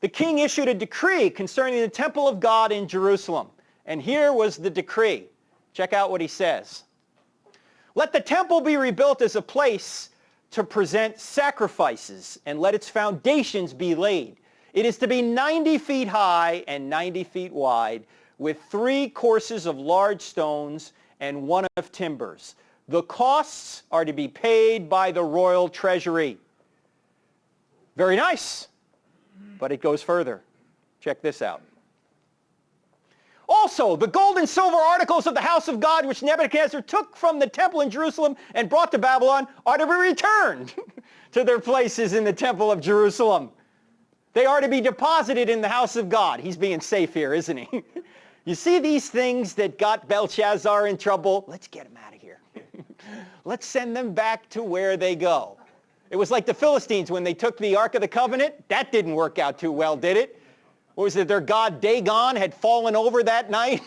the king issued a decree concerning the temple of God in Jerusalem." And here was the decree. Check out what he says. "Let the temple be rebuilt as a place to present sacrifices, and let its foundations be laid. It is to be 90 feet high and 90 feet wide, with 3 courses of large stones and 1 of timbers. The costs are to be paid by the royal treasury." Very nice. But it goes further. Check this out. "Also, the gold and silver articles of the house of God which Nebuchadnezzar took from the temple in Jerusalem and brought to Babylon are to be returned to their places in the temple of Jerusalem. They are to be deposited in the house of God." He's being safe here, isn't he? You see these things that got Belshazzar in trouble? Let's get him out of here. Let's send them back to where they go. It was like the Philistines when they took the Ark of the Covenant. That didn't work out too well, did it? What was it, their god Dagon had fallen over that night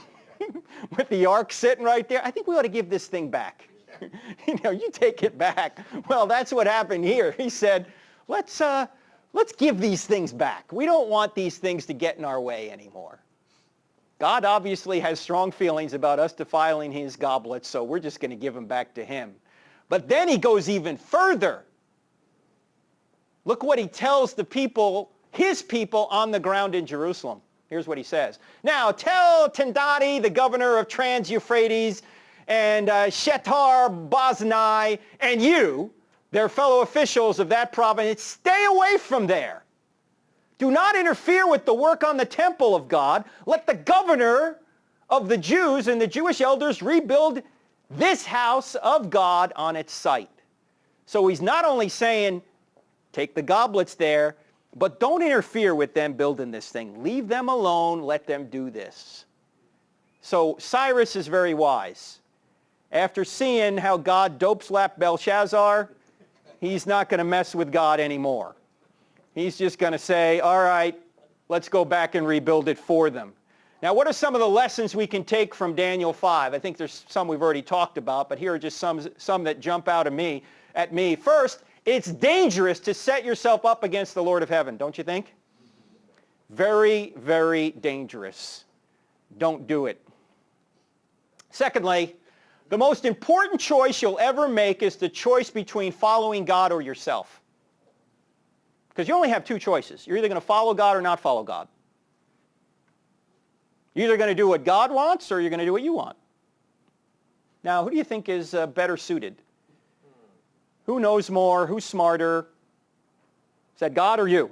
with the Ark sitting right there? I think we ought to give this thing back. You take it back. Well, that's what happened here. He said, let's give these things back. We don't want these things to get in our way anymore. God obviously has strong feelings about us defiling his goblets, so we're just going to give them back to him. But then he goes even further. Look what he tells the people, his people on the ground in Jerusalem. Here's what he says. Now tell Tendadi, the governor of Trans-Euphrates, and Shetar-Boznai, and you, their fellow officials of that province, stay away from there. Do not interfere with the work on the temple of God. Let the governor of the Jews and the Jewish elders rebuild this house of God on its site. So he's not only saying, take the goblets there, but don't interfere with them building this thing. Leave them alone. Let them do this. So Cyrus is very wise. After seeing how God dope-slapped Belshazzar, he's not going to mess with God anymore. He's just going to say, all right, let's go back and rebuild it for them. Now, what are some of the lessons we can take from Daniel 5? I think there's some we've already talked about, but here are just some that jump out at me. First, it's dangerous to set yourself up against the Lord of heaven, don't you think? Very, very dangerous. Don't do it. Secondly, the most important choice you'll ever make is the choice between following God or yourself. Because you only have two choices. You're either going to follow God or not follow God. You're either going to do what God wants or you're going to do what you want. Now, who do you think is better suited? Who knows more? Who's smarter? Is that God or you?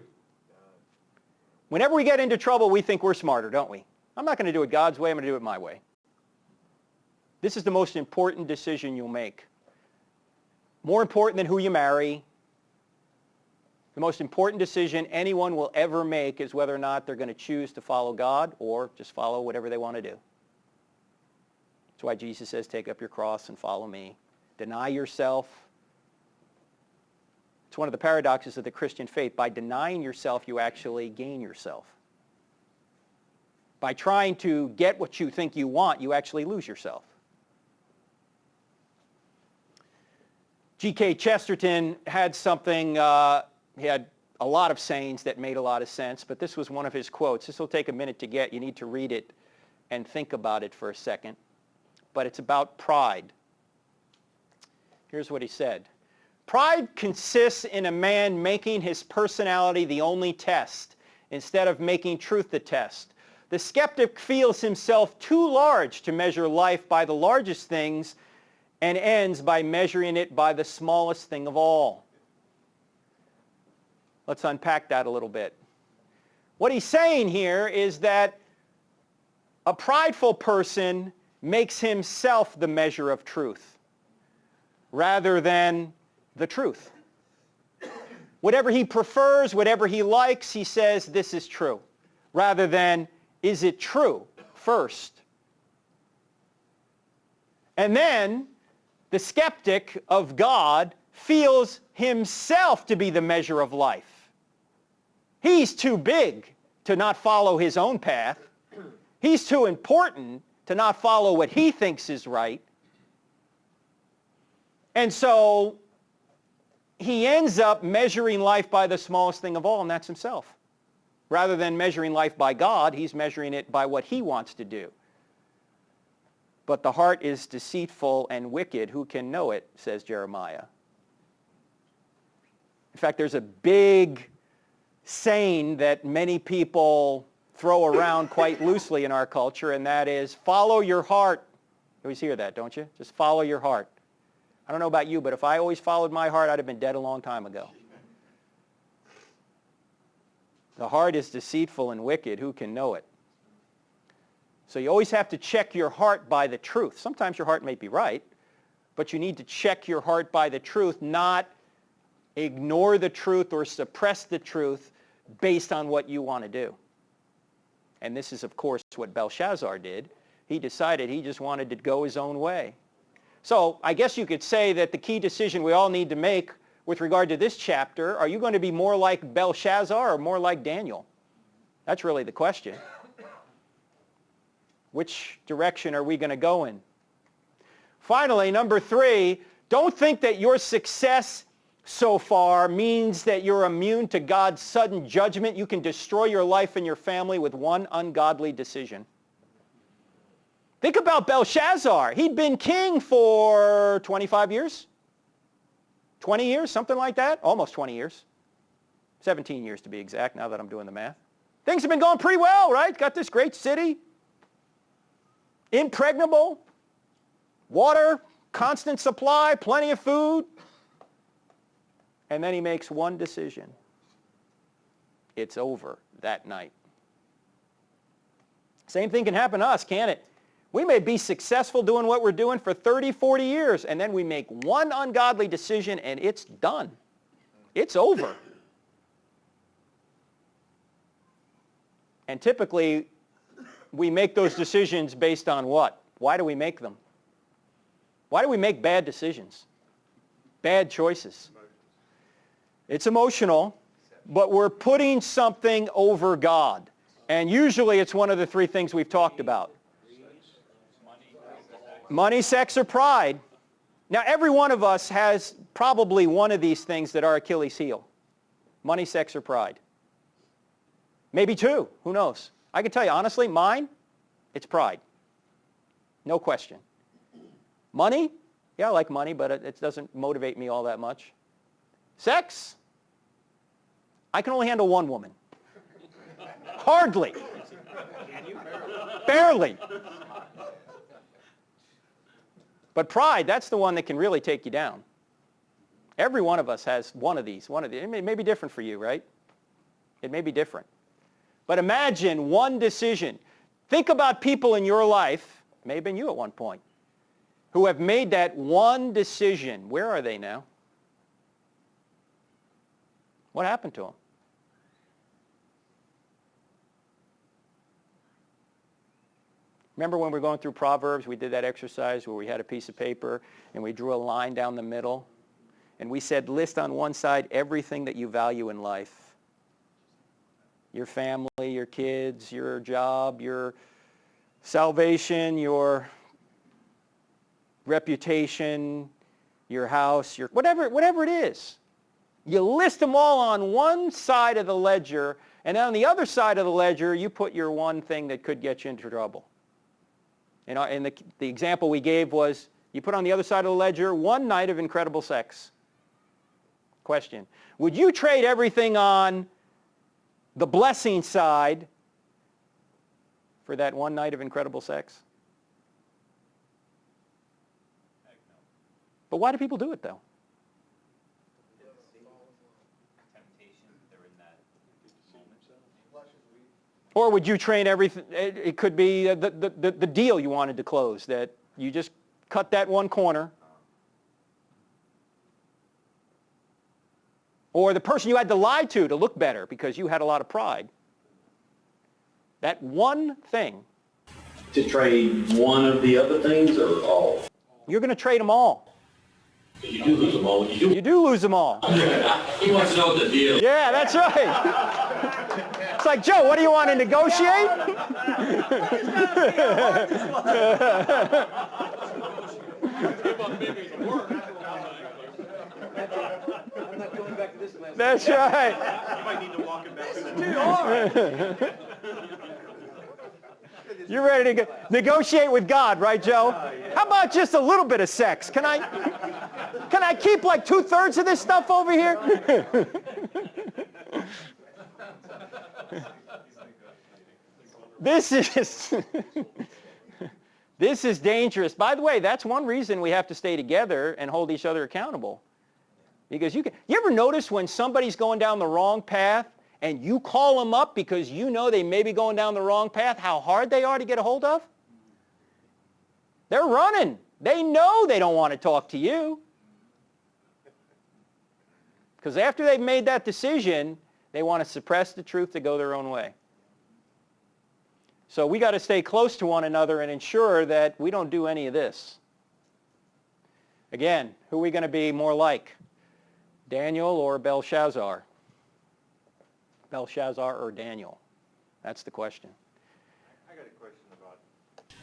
Whenever we get into trouble, we think we're smarter, don't we? I'm not going to do it God's way. I'm going to do it my way. This is the most important decision you'll make. More important than who you marry. The most important decision anyone will ever make is whether or not they're going to choose to follow God or just follow whatever they want to do. That's why Jesus says, take up your cross and follow me. Deny yourself. It's one of the paradoxes of the Christian faith. By denying yourself, you actually gain yourself. By trying to get what you think you want, you actually lose yourself. G.K. Chesterton had something, he had a lot of sayings that made a lot of sense, but this was one of his quotes. This will take a minute to get. You need to read it and think about it for a second. But it's about pride. Here's what he said. Pride consists in a man making his personality the only test instead of making truth the test. The skeptic feels himself too large to measure life by the largest things and ends by measuring it by the smallest thing of all. Let's unpack that a little bit. What he's saying here is that a prideful person makes himself the measure of truth rather than the truth. Whatever he prefers, whatever he likes, he says this is true, rather than is it true first. And then the skeptic of God feels himself to be the measure of life. He's too big to not follow his own path. He's too important to not follow what he thinks is right. And so he ends up measuring life by the smallest thing of all, and that's himself. Rather than measuring life by God, he's measuring it by what he wants to do. But the heart is deceitful and wicked. Who can know it, says Jeremiah. In fact, there's a big saying that many people throw around quite loosely in our culture, and that is, follow your heart. You always hear that, don't you? Just follow your heart. I don't know about you, but if I always followed my heart, I'd have been dead a long time ago. The heart is deceitful and wicked. Who can know it? So you always have to check your heart by the truth. Sometimes your heart may be right, but you need to check your heart by the truth, not ignore the truth or suppress the truth based on what you want to do. And this is, of course, what Belshazzar did. He decided he just wanted to go his own way. So I guess you could say that the key decision we all need to make with regard to this chapter, are you going to be more like Belshazzar or more like Daniel? That's really the question. Which direction are we going to go in? Finally, number 3, don't think that your success so far means that you're immune to God's sudden judgment. You can destroy your life and your family with one ungodly decision. Think about Belshazzar. He'd been king for 25 years, 20 years, something like that, almost 20 years, 17 years to be exact, now that I'm doing the math. Things have been going pretty well, right? Got this great city, impregnable, water, constant supply, plenty of food. And then he makes one decision. It's over that night. Same thing can happen to us, can't it? We may be successful doing what we're doing for 30, 40 years, and then we make one ungodly decision and it's done. It's over. And typically, we make those decisions based on what? Why do we make them? Why do we make bad decisions? Bad choices. It's emotional, but we're putting something over God. And usually it's one of the 3 things we've talked about. Money, sex, or pride. Now, every one of us has probably one of these things that are Achilles' heel. Money, sex, or pride. Maybe 2. Who knows? I can tell you, honestly, mine, it's pride. No question. Money? Yeah, I like money, but it doesn't motivate me all that much. Sex? I can only handle one woman. Hardly. Barely. But pride, that's the one that can really take you down. Every one of us has one of these. It may be different for you, right? It may be different. But imagine one decision. Think about people in your life, it may have been you at one point, who have made that one decision. Where are they now? What happened to them? Remember when we were going through Proverbs, we did that exercise where we had a piece of paper and we drew a line down the middle and we said list on one side everything that you value in life. Your family, your kids, your job, your salvation, your reputation, your house, your whatever it is. You list them all on one side of the ledger, and on the other side of the ledger you put your one thing that could get you into trouble. You know, and the example we gave was you put on the other side of the ledger one night of incredible sex. Question: would you trade everything on the blessing side for that one night of incredible sex? But why do people do it though? Or would you trade everything? It could be the deal you wanted to close, that you just cut that one corner. Or the person you had to lie to look better because you had a lot of pride. That one thing. To trade one of the other things or all? You're going to trade them all. You do lose them all. You do lose them all. He wants to know the deal. Yeah, that's right. It's like, Joe, what do you want to negotiate? That's right. You might need to walk him back. You're ready to negotiate with God, right, Joe? How about just a little bit of sex? Can I keep like 2/3 of this stuff over here? This is dangerous. By the way, that's one reason we have to stay together and hold each other accountable. Because you ever notice when somebody's going down the wrong path and you call them up because you know they may be going down the wrong path, how hard they are to get a hold of? They're running. They know they don't want to talk to you. Because after they've made that decision, they want to suppress the truth to go their own way. So we got to stay close to one another and ensure that we don't do any of this. Again, who are we going to be more like? Daniel or Belshazzar? Belshazzar or Daniel? That's the question. I got a question about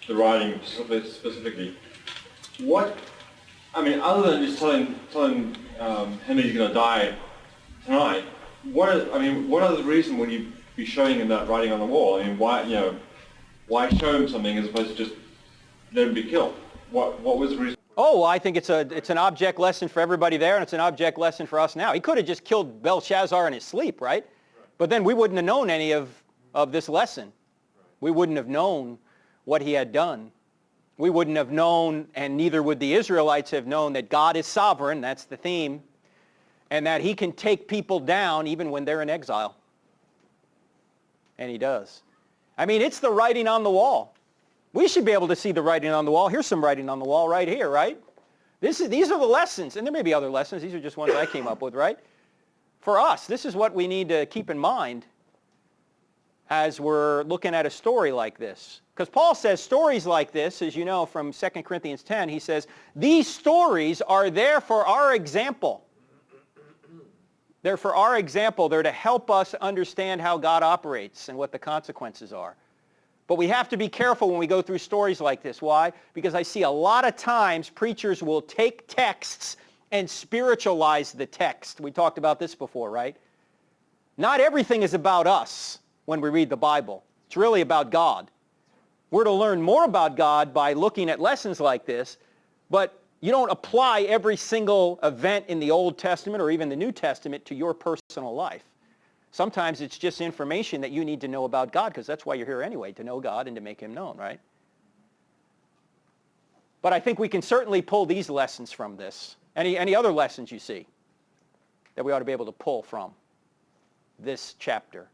the writing specifically. What, I mean, other than just telling Henry he's going to die tonight, what other reason would you be showing him that writing on the wall? I mean, why show him something as opposed to just let him be killed? What was the reason? Oh, I think it's an object lesson for everybody there, and it's an object lesson for us now. He could have just killed Belshazzar in his sleep, right? But then we wouldn't have known any of this lesson. We wouldn't have known what he had done. We wouldn't have known, and neither would the Israelites have known, that God is sovereign, that's the theme, and that he can take people down even when they're in exile. And he does. I mean, it's the writing on the wall. We should be able to see the writing on the wall. Here's some writing on the wall right here, right? These are the lessons, and there may be other lessons. These are just ones I came up with, right? For us, this is what we need to keep in mind as we're looking at a story like this. Because Paul says stories like this, as you know from 2 Corinthians 10, he says, these stories are there for our example. They're for our example. They're to help us understand how God operates and what the consequences are. But we have to be careful when we go through stories like this. Why? Because I see a lot of times preachers will take texts and spiritualize the text. We talked about this before, right? Not everything is about us when we read the Bible. It's really about God. We're to learn more about God by looking at lessons like this, but you don't apply every single event in the Old Testament or even the New Testament to your personal life. Sometimes it's just information that you need to know about God, because that's why you're here anyway, to know God and to make him known, right? But I think we can certainly pull these lessons from this. Any other lessons you see that we ought to be able to pull from this chapter?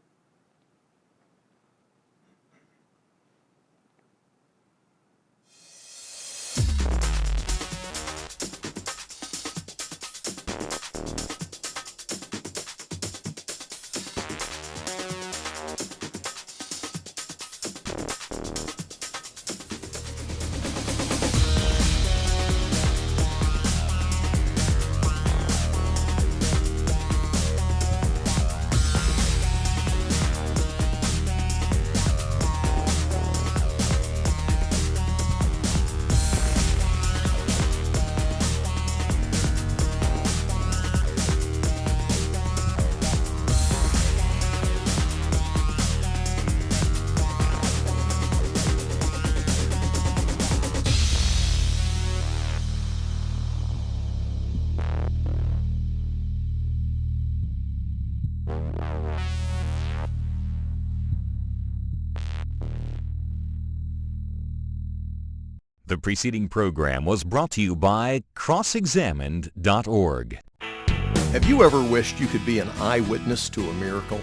The preceding program was brought to you by crossexamined.org. Have you ever wished you could be an eyewitness to a miracle?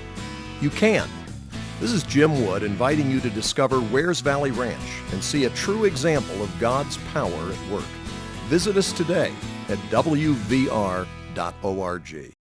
You can. This is Jim Wood inviting you to discover Wares Valley Ranch and see a true example of God's power at work. Visit us today at wvr.org.